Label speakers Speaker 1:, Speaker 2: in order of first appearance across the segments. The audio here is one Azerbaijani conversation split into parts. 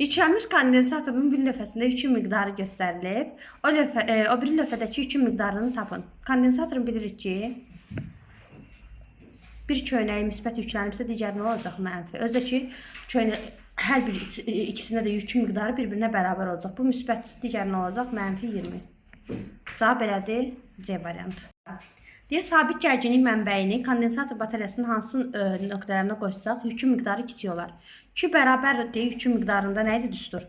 Speaker 1: Yüklənmiş kondensatorun bir lövhəsində yükün miqdarı göstərilib. O biri lövhədəki yükün miqdarını tapın. Kondensatorun bilirik ki, bir köynəyi müsbət yüklənibsə, digər nə olacaq? Mənfi. Özdəki hər bir ikisində də yükün miqdarı bir-birinə bərabər olacaq. Bu müsbət, digər nə olacaq? Mənfi 20. Cavab belədir, C variantı. Deyir, sabit gərginlik mənbəyini kondensator bataryasının hansı nöqtələrine qoysaq, yükün miqdarı kiçik olar. Q bərabərdir yükün miqdarında nə idi düstur?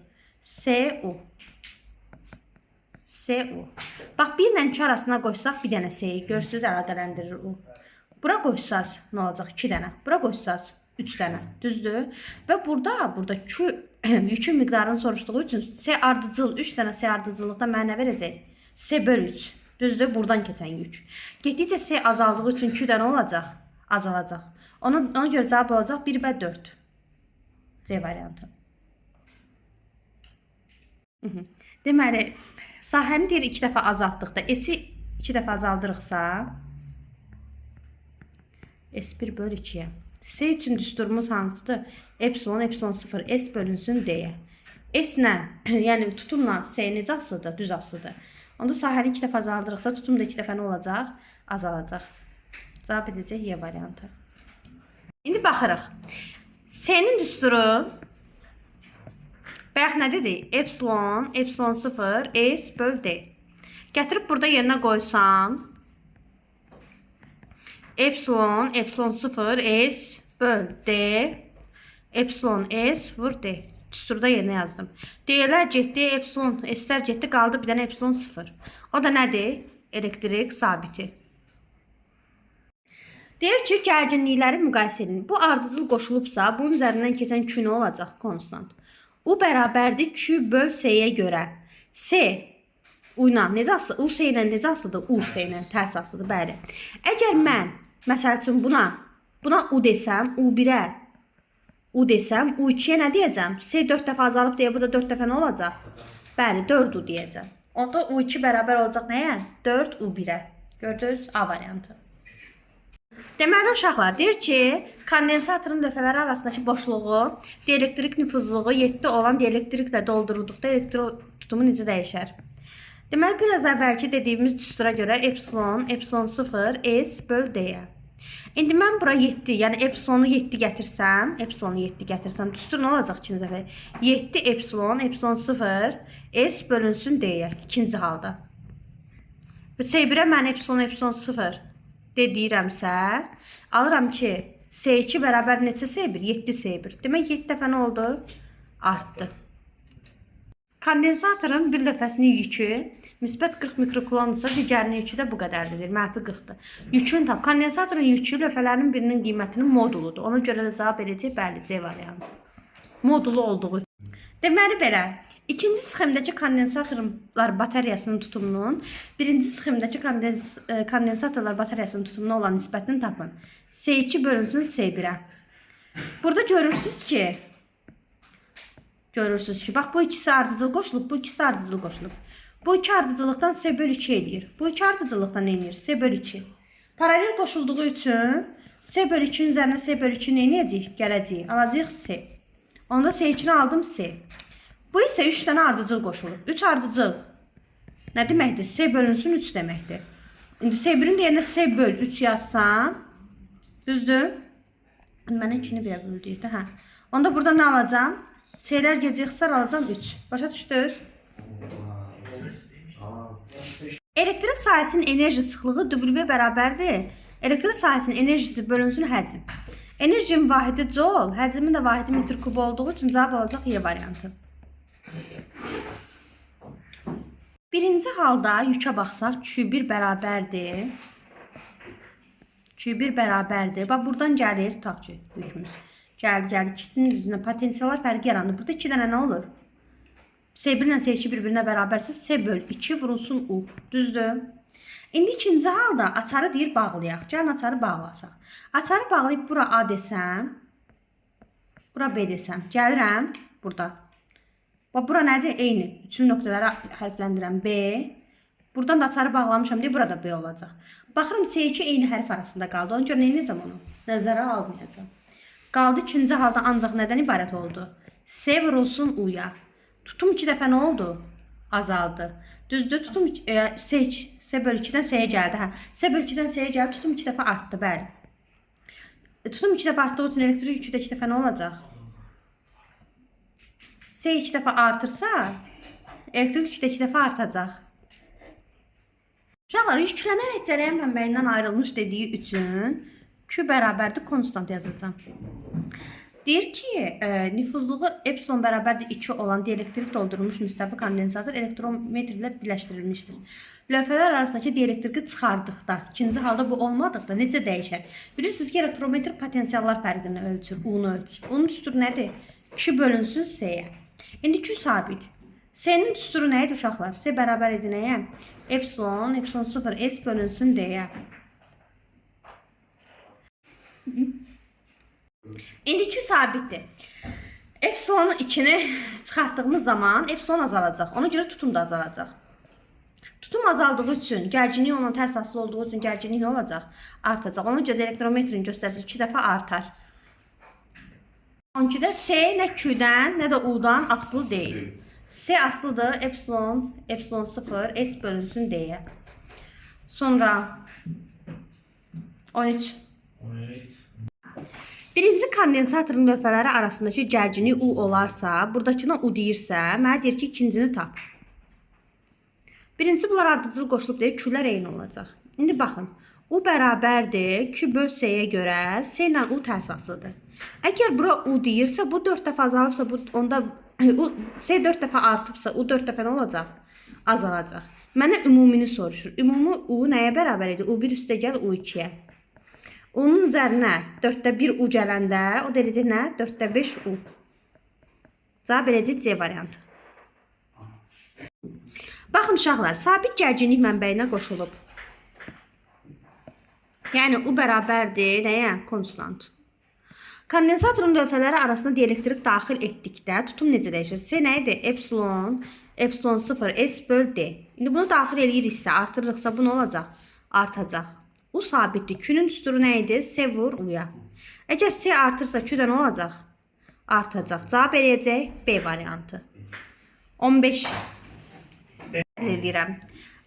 Speaker 1: CU. CU. Bax, bir ilə 2 arasına qoysaq, bir dənə C'yi görürsünüz, əlaqələndirir U. Bura qoysaz nə olacaq? 2 dənə. Bura qoysaz 3 dənə. Düzdür? Və burada Q yükün miqdarını soruşduğu üçün C ardıcıl, 3 dənə C ardıcıllıqda mənə nə verəcək? C böl 3. Düzdür? Buradan keçən yük. Getdikcə C azaldığı üçün Q də nə olacaq? Azalacaq. Ona görə cavab olacaq 1 və 4. C variantı. Deməli, sahəni deyir 2 dəfə azaltdıqda, S-i 2 dəfə azaldırıqsa, S1 böl 2'ye. S üçün düsturumuz hansıdır? Epsilon, epsilon 0, S bölünsün D'ye. S nə? Yəni tutumla S necə asılıdır? Düz asılıdır. Onda sahəni 2 dəfə azaldırıqsa, tutum da 2 dəfə nə olacaq? Azalacaq. Cavab edəcək Y variantı. İndi baxırıq. S-nin düsturu bayaq nə dedik? Epsilon, epsilon 0, S böl D. Gətirib burada yerinə qoysam, epsilon, epsilon 0, S böl D, epsilon S vur D. Düsturda yerinə yazdım. D'lər getdi, epsilon, S'lər getdi, qaldı bir dənə epsilon 0. O da nədir? Elektrik sabiti. Deyir ki, gərginlikləri müqayisə edin. Bu ardıcıl qoşulubsa, bunun üzərindən keçən Q nə olacaq? Konstant. U bərabərdir Q böl S-yə görə. S U ilə necə asılıdır? U S ilə necə asılıdır? U S ilə tərs asılıdır, bəli. Əgər mən, məsəl üçün buna U desəm, U1-ə U desəm, U2-yə nə deyəcəm? S 4 dəfə azalıb deyə bu da 4 dəfə nə olacaq? Bəli, 4 U deyəcəm. Onda U2 bərabər olacaq nəyə? 4 U1-ə. Gördünüz? A variantı. Deməli, uşaqlar, deyir ki, kondensatorun lövhələri arasındakı boşluğu, dielektrik nüfuzluğu 7 olan dielektriklə doldurulduqda elektrik tutumu necə dəyişər? Deməli, biraz əvvəlki dediyimiz düstura görə epsilon, epsilon 0, S böl D-yə. İndi mən bura 7, yəni epsilonu 7 gətirsəm, düstur nə olacaq ikinci dəfə? 7 epsilon, epsilon 0, S bölünsün D-yə ikinci halda. Və S1-ə mən epsilon, epsilon 0 deyirəmsə, alıram ki, S2 bərabər neçə S1? 7 S1. Demək 7 dəfə nə oldu? Artdı. Kondensatorun bir lövhəsinin yükü müsbət 40 mikrokulonsa, digərinin yükü də bu qədərdir, mənfi 40-dır. Yükün tap. Kondensatorun yükü lövhələrinin birinin qiymətinin moduludur. Ona görə də cavab edəcək, bəli, C variantı. Modulu olduğu. Deməli belə, ikinci sxemdəki kondensatorlar bataryasının tutumunun birinci sxemdəki kondensatorlar bataryasının tutumuna olan nisbətini tapın. S2 bölünsün S1-ə. Burada görürsünüz ki, bax bu ikisi ardıcıl qoşulub, bu ikisi ardıcıl qoşulub. Bu iki ardıcıllıqdan S böl 2 edir. Bu iki ardıcıllıqdan nə edir? S böl 2. Paralel qoşulduğu üçün S böl 2-nin üzərinə S böl 2 nə edəcək? Gələcək. Alacaq S. Onda S2-ni aldım S. Bu isə 3 dənə ardıcıl qoşulub. 3 ardıcıl nə deməkdir? S bölünsün 3 deməkdir. İndi S1-in də yerinə S böl 3 yazsam, düzdür? Mənə 2-ni bir böldüydü. Hə. Onda burada nə alacağım? S'lər gecə xısar alacağım 3. Başa düşdünüz? Elektrik sahəsinin enerji sıxlığı W bərabərdir. Elektrik sahəsinin enerjisi bölünsün həcm. Enerjinin vahidi joule, həcmin də vahidi metr kub olduğu üçün cavab olacaq Y variantı. Birinci halda yükə baxsaq, Q1 bərabərdir. Q1 bərabərdir. Bax, buradan gəlir, tutaq ki, yükümüz. Gəldi, ikisinin üzrünə potensiallar fərqi yaranır. Burada 2 dənə nə olur? S1 ilə S2 bir-birinə bərabərsə, S böl 2 vurulsun U. Düzdür? İndi ikinci halda açarı deyir bağlayaq. Gəlin açarı bağlasaq. Açarı bağlayıb bura A desəm, bura B desəm. Gəlirəm burada. Bax, bura nədir? Eyni. Üçün nöqtələri hərfləndirəm. B. Buradan da açarı bağlamışam deyə burada B olacaq. Baxırım S2 eyni hərf arasında qaldı. Ona görə nə edəcəm onu? Nəzərə almayacağım. Qaldı ikinci halda ancaq nədən ibarət oldu? S vurulsun U'ya. Tutum 2 dəfə nə oldu? Azaldı. Düzdür? Tutum seç. S bölü 2-dən S-yə gəldi. Hə. S bölü 2-dən S-yə gəldi. Tutum 2 dəfə artdı. Bəli. Tutum 2 dəfə artdığı üçün elektrik yükü də 2 dəfə nə olacaq? S 2 dəfə artırsa, elektrik yükü də 2 dəfə artacaq. Uşaqlar, yüklənərək cərəyan mənbəyindən ayrılmış dediyi üçün Q bərabərdir konstant yazacağam. Deyir ki, nüfuzluğu epsilon bərabərdir 2 olan dielektrik doldurulmuş müstəvi kondensator elektrometr ilə birləşdirilmişdir. Lövhələr arasındakı dielektriki çıxardıqda, ikinci halda bu olmadıqda necə dəyişər? Bilirsiniz ki, elektrometr potensiallar fərqini ölçür, U-nu ölçür. Onun düsturu nədir? Q bölünsün S-yə. İndi Q sabit. S-nin düsturu nə idi uşaqlar? S bərabər idi nəyə? Epsilon 0 S bölünsün D-yə. İndi Q sabitdir. Epsilon 2-ni çıxartdığımız zaman epsilon azalacaq. Ona görə tutum da azalacaq. Tutum azaldığı üçün, gərginlik onunla tərs asılı olduğu üçün gərginlik nə olacaq? Artacaq. Ona görə elektrometrin göstəricisi 2 dəfə artar. 12-də S nə Q-dən, nə də U-dan asılı deyil. S asılıdır. Epsilon 0 S bölünsün D-yə. Sonra 13. Birinci kondensatorun lövhələri arasındakı gərginlik U olarsa, buradakına U deyirsə, mənə deyir ki, ikincini tap. Birincisi bunlar ardıcıl qoşulub deyir, Q-lər eyni olacaq. İndi baxın, U bərabərdir, Q böl S-yə görə, S ilə U tərs asılıdır. Əgər bura U deyirsə, bu 4 dəfə azalıbsa, onda S 4 dəfə artıbsa, U 4 dəfə nə olacaq? Azalacaq. Mənə ümumini soruşur. Ümumi U nəyə bərabər idi? U1 üstə gəl U2-yə. Onun üzərinə 4də 1 U gələndə, o deyəcək nə? 4də 5 U. Cavab verəcək C variantı. Baxın uşaqlar, sabit gərginlik mənbəyinə qoşulub. Yəni U bərabərdir nəyə? Konstant. Kondensatorun lövhələri arasında dielektrik daxil etdikdə tutum necə dəyişir? S nə idi? Epsilon 0 S böl D. İndi bunu daxil eləyiriksə, artırırıqsa bu nə olacaq? Artacaq. U sabitdir. Q-nün düsturu nə idi? S vur U-ya. Əgər S artırsa Q-də nə olacaq? Artacaq. Cavab eləyəcək B variantı. 15 eləyirəm.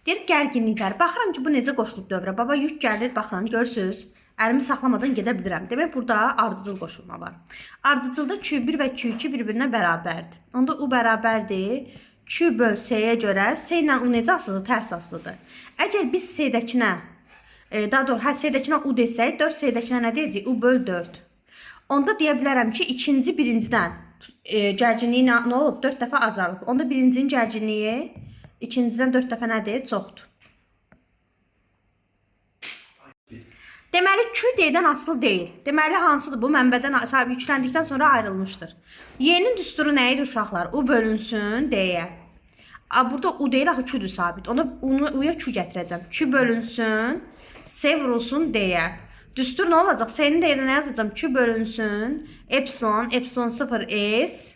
Speaker 1: Deyir gərginliklər. Baxıram ki, bu necə qoşulub dövrə. Baba yük gəlir, baxın, görürsünüz. Əlimi saxlamadan gedə bilirəm. Demək, burada ardıcıl qoşulma var. Ardıcılda Q1 və Q2 bir-birinə bərabərdir. Onda U bərabərdir. Q böl S-yə görə S ilə U necə asılıdır? Tərs asılıdır. Əgər biz S-dəkinə, daha doğrusu, S-dəkinə U desək, 4 S-dəkinə nə deyəcək? U böl 4. Onda deyə bilərəm ki, ikinci birincidən gərginliyi nə olub? 4 dəfə azalıb. Onda birincinin gərginliyi ikincidən 4 dəfə nədir? Çoxdur. Deməli, Q D-dən asılı deyil. Deməli, hansıdır bu? Mənbədən yükləndikdən sonra ayrılmışdır. Y-nin düsturu nə idi uşaqlar? U bölünsün D-yə. Burada U deyil, axı Q-dur sabit. Ona U-ya Q gətirəcəm. Q bölünsün, S vurulsun D-yə. Düstur nə olacaq? S-nin dəyərinə nə yazacağım? Q bölünsün, epsilon 0 S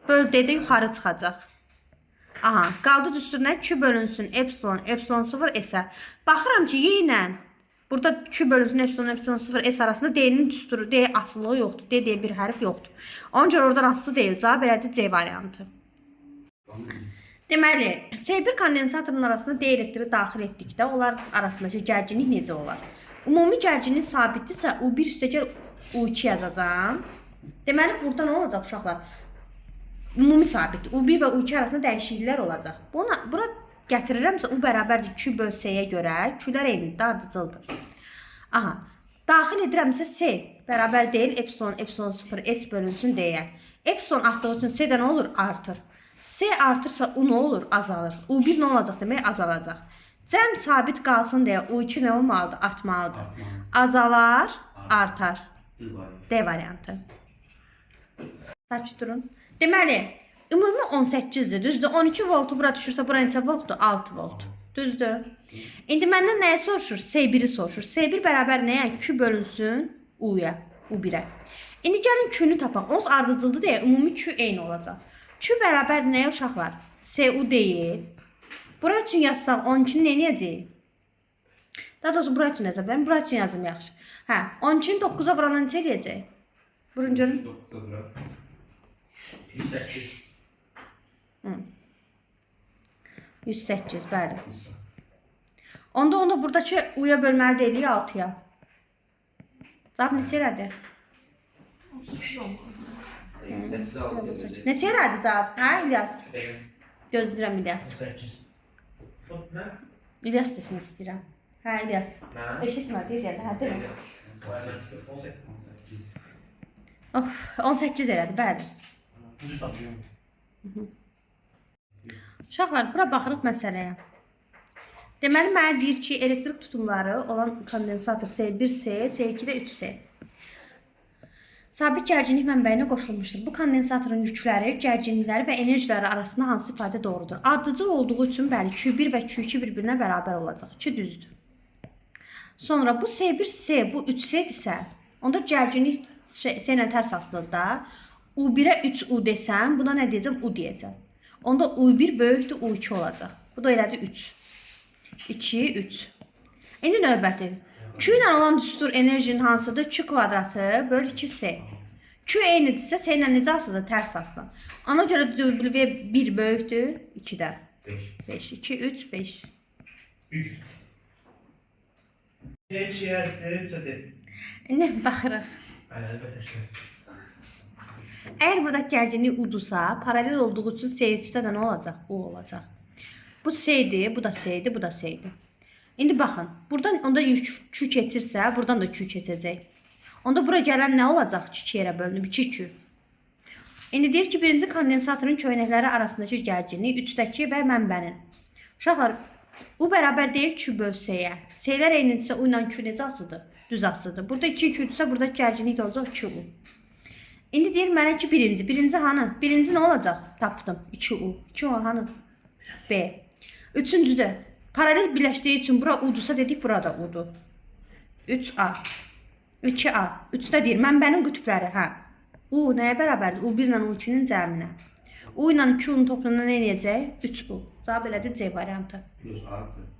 Speaker 1: böl D-də yuxarı çıxacaq. Aha, qaldı düstur nə? Q bölünsün, epsilon 0 S-ə. Baxıram ki, Y ilə burada Q bölünsün, epsilon 0 S arasında D-nin düsturu, D asılığı yoxdur. D deyə bir hərf yoxdur. Onun görə oradan asılı deyil. Cavab elədi C variantı. Deməli, S1 kondensatorun arasında D elektriği daxil etdikdə onlar arasındakı gərginlik necə olar? Ümumi gərginlik sabitdirsə, U1 üstəgəl U2 yazacağım. Deməli, burada nə olacaq uşaqlar? Ümumi sabit. U1 və U2 arasında dəyişikliklər olacaq. Bura gətirirəmsə, U bərabərdir Q böl S-yə görə, Q-lər eynidir, ardıcıldır. Aha, daxil edirəmsə S bərabər deyil, epsilon 0 S bölünsün D-yə. Epsilon artdığı üçün S də nə olur? Artır. S artırsa U nə olur? Azalır. U1 nə olacaq demək? Azalacaq. Cəm sabit qalsın deyə U2 nə olmalıdır? Artmalıdır. Azalar, artar. D variantı. Saç durun. Deməli, ümumi 18-dir, düzdür? 12 voltu bura düşürsə, bura neçə voltdur? 6 volt. Düzdür? İndi məndən nəyə soruşur? S1-i soruşur. S1 bərabər nəyə? Q bölünsün U-ya, U1-ə. İndi gəlin Q-nü tapaq. Onsuz ardıcıldır deyə ümumi Q eyni olacaq. Q bərabər nəyə uşaqlar? SU deyil. Bura üçün yazsaq 12-ni nə edəcəyik? Daha doğrusu bura üçün yazaq. Ben bura üçün yazım yaxşı. Hə, 12-ni 9-a vuranda neçə eləyəcək? Vurun görün.
Speaker 2: 108.
Speaker 1: 108, bəli. Onda buradakı u'ya bölməli deyilik 6'ya. Cavab neçə elədi?
Speaker 2: 108.
Speaker 1: Neçə elədi cavab? Hə İlyas? Gözləyirəm İlyas.
Speaker 2: 8. Ne?
Speaker 1: İlyas desin istəyirəm. Hə İlyas.
Speaker 2: Ne?
Speaker 1: Eşitmədi deyəndə, hə demə.
Speaker 2: 18.
Speaker 1: Of, 18 elədi, bəli.
Speaker 2: Düz tapıyorum.
Speaker 1: Uşaqlar, bura baxırıq məsələyə. Deməli, mənə deyir ki, elektrik tutumları olan kondensator S1S, S2 və 3S. Sabit gərginlik mənbəyinə qoşulmuşdur. Bu kondensatorun yükləri, gərginlikləri və enerjiləri arasında hansı ifadə doğrudur? Ardıcıl olduğu üçün bəli, Q1 və Q2 bir-birinə bərabər olacaq. 2 düzdür. Sonra bu S1S, bu 3S-dirsə, onda gərginlik S ilə tərs asılıdır. U1-ə 3U desəm, buna nə deyəcəm? U deyəcəm. Onda U1 böyükdür, U2 olacaq. Bu da elədi 3. 2, 3. İndi növbəti. Q ilə olan düstur enerjinin hansıdır? Q kvadratı böl 2S. Q eynidirsə, S ilə necə asılıdır? Tərs asılıdır. Ona görə W1 böyükdür 2-dən. 5. 2, 3, 5.
Speaker 2: 100. H yer C 3'e de.
Speaker 1: İndi baxırıq.
Speaker 2: Elbette şef.
Speaker 1: Əgər buradakı gərginlik U-dursa, paralel olduğu üçün S3-də də nə olacaq? U olacaq. Bu S-dir, bu da S-dir, bu da S-dir. İndi baxın, buradan onda Q keçirsə, buradan da Q keçəcək. Onda bura gələn nə olacaq? 2 yerə bölünüb 2Q. İndi deyir ki, birinci kondensatorun köynəkləri arasındakı gərginlik 3-dəki və mənbənin. Uşaqlar, U bərabər deyil Q böl S-yə. S-lər eynidirsə U ilə Q necə asılıdır? Düz asılıdır. Burada 2Q-dürsə, burada gərginlik də olacaq 2U. İndi deyir mənə ki, birinci hanı? Birinci nə olacaq? Tapdım. 2U. 2U hanı? B. Üçüncü də paralel birləşdiyi üçün bura U-dursa dedik, burada U-dur. 3A. 2A. 3-də deyir, mənbənin qütbləri, hə. U nəyə bərabərdir? U1 ilə U2-nin cəminə. U ilə Q-nun toplamına nə edəcək? 3U. Cavab elədi C variantı.
Speaker 2: Plus artı.